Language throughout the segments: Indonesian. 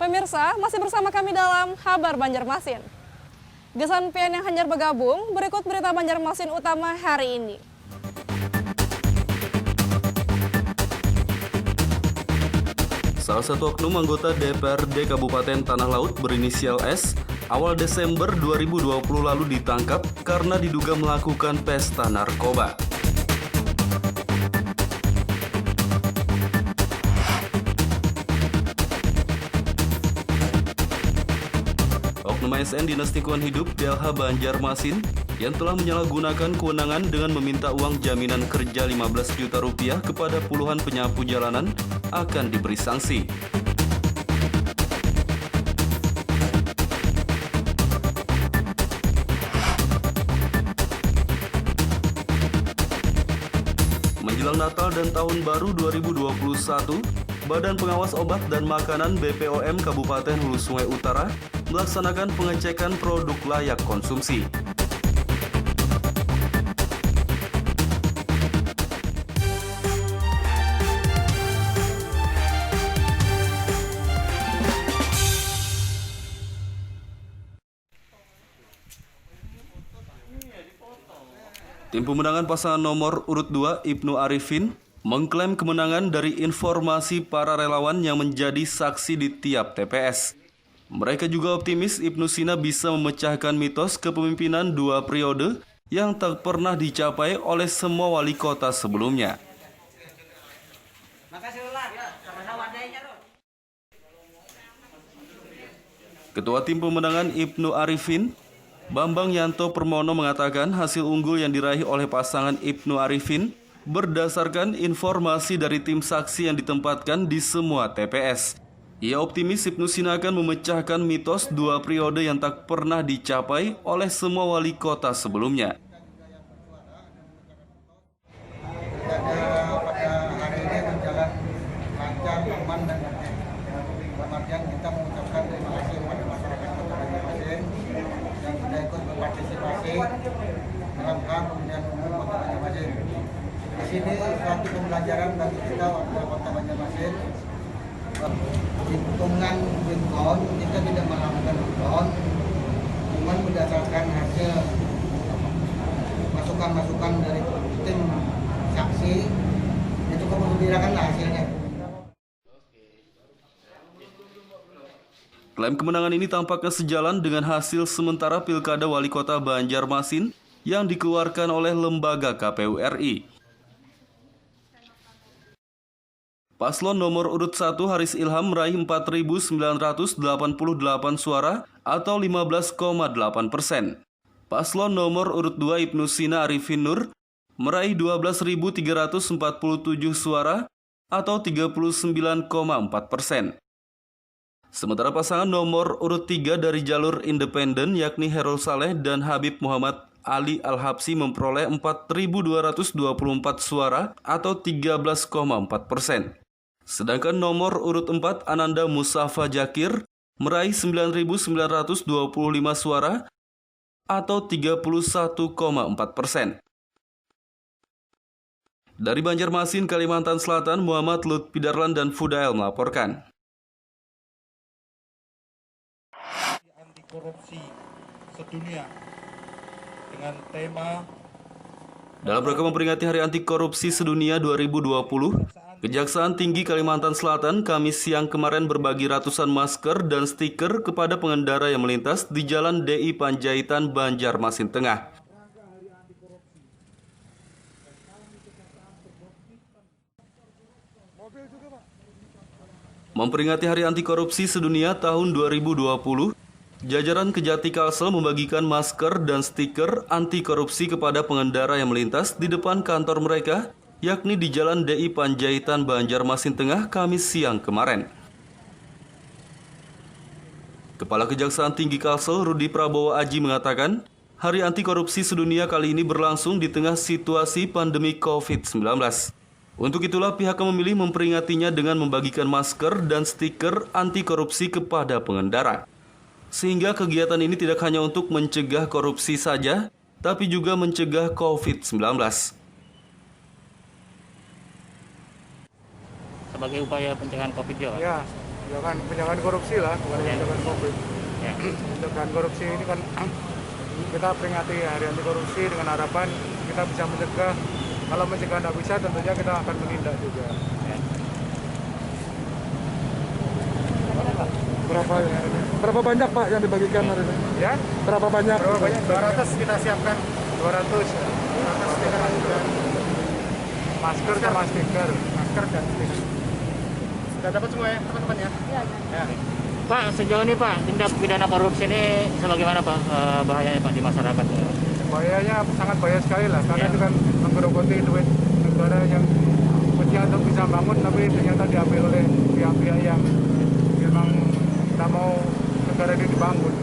Pemirsa, masih bersama kami dalam Kabar Banjarmasin. Gesan pian yang hanyar bergabung, berikut berita Banjarmasin utama hari ini. Salah satu oknum anggota DPRD Kabupaten Tanah Laut berinisial S, awal Desember 2020 lalu ditangkap karena diduga melakukan pesta narkoba. Oknum ASN Dinas Lingkungan Hidup DLH Banjarmasin yang telah menyalahgunakan kewenangan dengan meminta uang jaminan kerja 15 juta rupiah kepada puluhan penyapu jalanan akan diberi sanksi. Menjelang Natal dan Tahun Baru 2021, Badan Pengawas Obat dan Makanan BPOM Kabupaten Hulu Sungai Utara melaksanakan pengecekan produk layak konsumsi. Tim pemenangan pasangan nomor urut 2 Ibnu Arifin mengklaim kemenangan dari informasi para relawan yang menjadi saksi di tiap TPS. Mereka juga optimis Ibnu Sina bisa memecahkan mitos kepemimpinan 2 periode yang tak pernah dicapai oleh semua wali kota sebelumnya. Ketua Tim Pemenangan Ibnu Arifin, Bambang Yanto Permono mengatakan hasil unggul yang diraih oleh pasangan Ibnu Arifin berdasarkan informasi dari tim saksi yang ditempatkan di semua TPS. Ia optimis Ibnu Sina akan memecahkan mitos 2 periode yang tak pernah dicapai oleh semua wali kota sebelumnya. Pada hari ini berjalan lancar, aman dan kemudian kita mengucapkan terima kasih kepada masyarakat Kota Banjarmasin yang sudah ikut berpartisipasi dalam hal pemilihan umum Kota Banjarmasin. Di sini suatu pembelajaran bagi kita warga Kota Banjarmasin. Hitungan Bitcoin kita tidak melakukan Bitcoin, cuma berdasarkan hasil masukan-masukan dari tim saksi, itu cukup menggembirakan hasilnya. Klaim kemenangan ini tampaknya sejalan dengan hasil sementara Pilkada Wali Kota Banjarmasin yang dikeluarkan oleh lembaga KPU RI. Paslon nomor urut 1 Haris Ilham meraih 4.988 suara atau 15,8%. Paslon nomor urut 2 Ibnu Sina Arifin Nur meraih 12.347 suara atau 39,4%. Sementara pasangan nomor urut 3 dari jalur independen yakni Herul Saleh dan Habib Muhammad Ali Al-Habsi memperoleh 4.224 suara atau 13,4%. Sedangkan nomor urut 4 Ananda Musafa Jakir meraih 9.925 suara atau 31,4%. Dari Banjarmasin, Kalimantan Selatan, Muhammad Lutfi Darlan dan Fudail melaporkan. Anti korupsi sedunia dengan tema Dalam rangka memperingati Hari Anti Korupsi Sedunia 2020, Kejaksaan Tinggi Kalimantan Selatan Kamis siang kemarin berbagi ratusan masker dan stiker kepada pengendara yang melintas di Jalan DI Panjaitan, Banjarmasin Tengah. Memperingati Hari Anti Korupsi Sedunia tahun 2020, jajaran Kejati Kalsel membagikan masker dan stiker anti korupsi kepada pengendara yang melintas di depan kantor mereka, yakni di Jalan DI Panjaitan, Banjarmasin Tengah, Kamis siang kemarin. Kepala Kejaksaan Tinggi Kalsel, Rudi Prabowo Aji mengatakan, Hari Anti Korupsi Sedunia kali ini berlangsung di tengah situasi pandemi COVID-19. Untuk itulah pihak memilih memperingatinya dengan membagikan masker dan stiker anti korupsi kepada pengendara. Sehingga kegiatan ini tidak hanya untuk mencegah korupsi saja, tapi juga mencegah COVID-19. Sebagai upaya pencegahan COVID juga, Pak? Ya, Pencegahan korupsi lah, bukan pencegahan COVID. Pencegahan korupsi ini kan kita peringati hari anti korupsi dengan harapan kita bisa mencegah. Kalau mencegah tidak bisa, tentunya kita akan menindak juga. Berapa banyak Pak yang dibagikan hari ini? Ya, Berapa banyak? 200 kita siapkan. 200 stiker juga. Masker sama stiker. Masker dan stiker. Sudah dapat semua ya teman-teman ya? Ya. Pak, sejauh ini Pak, tindak pidana korupsi ini sebagaimana Pak bahayanya Pak di masyarakat? Bahayanya sangat bahaya sekali lah, karena itu kan menggerogoti duit negara yang mestinya untuk bisa bangun, tapi ternyata diambil oleh pihak-pihak yang memang tidak mau negara ini dibangun.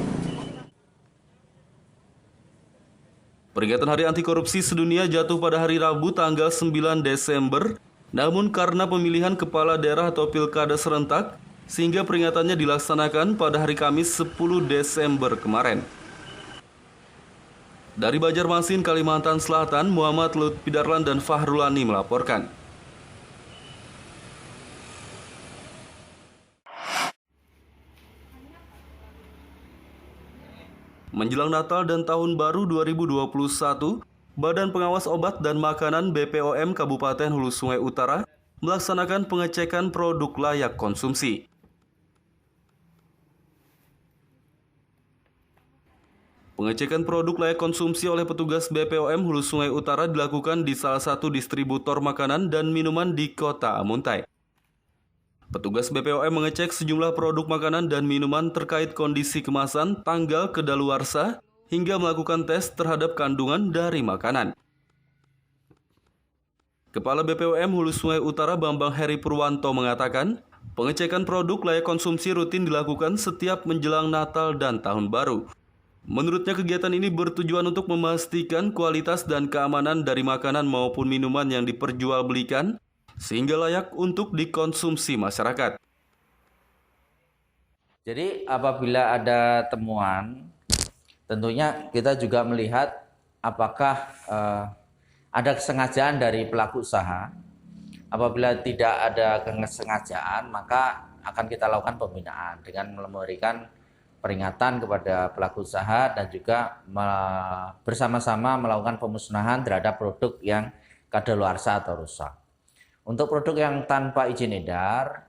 Peringatan Hari Anti Korupsi Sedunia jatuh pada hari Rabu tanggal 9 Desember, namun karena pemilihan kepala daerah atau pilkada serentak, sehingga peringatannya dilaksanakan pada hari Kamis 10 Desember kemarin. Dari Banjarmasin, Kalimantan Selatan, Muhammad Lutfi Darlan dan Fahrulani melaporkan. Menjelang Natal dan Tahun Baru 2021, Badan Pengawas Obat dan Makanan BPOM Kabupaten Hulu Sungai Utara melaksanakan pengecekan produk layak konsumsi. Pengecekan produk layak konsumsi oleh petugas BPOM Hulu Sungai Utara dilakukan di salah satu distributor makanan dan minuman di Kota Amuntai. Petugas BPOM mengecek sejumlah produk makanan dan minuman terkait kondisi kemasan, tanggal kedaluarsa, hingga melakukan tes terhadap kandungan dari makanan. Kepala BPOM Hulu Sungai Utara Bambang Heri Purwanto mengatakan, pengecekan produk layak konsumsi rutin dilakukan setiap menjelang Natal dan Tahun Baru. Menurutnya kegiatan ini bertujuan untuk memastikan kualitas dan keamanan dari makanan maupun minuman yang diperjualbelikan, sehingga layak untuk dikonsumsi masyarakat. Jadi apabila ada temuan, tentunya kita juga melihat apakah ada kesengajaan dari pelaku usaha. Apabila tidak ada kesengajaan, maka akan kita lakukan pembinaan dengan memberikan peringatan kepada pelaku usaha dan juga bersama-sama melakukan pemusnahan terhadap produk yang kadaluarsa atau rusak. Untuk produk yang tanpa izin edar,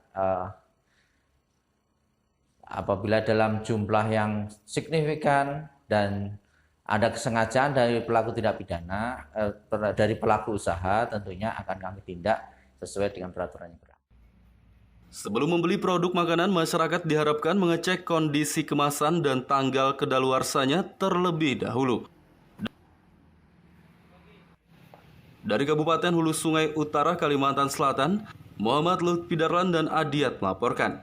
apabila dalam jumlah yang signifikan dan ada kesengajaan dari pelaku tindak pidana, dari pelaku usaha, tentunya akan kami tindak sesuai dengan peraturan yang berlaku. Sebelum membeli produk makanan, masyarakat diharapkan mengecek kondisi kemasan dan tanggal kedaluarsanya terlebih dahulu. Dari Kabupaten Hulu Sungai Utara, Kalimantan Selatan, Muhammad Lutfi Darlan dan Adiat melaporkan.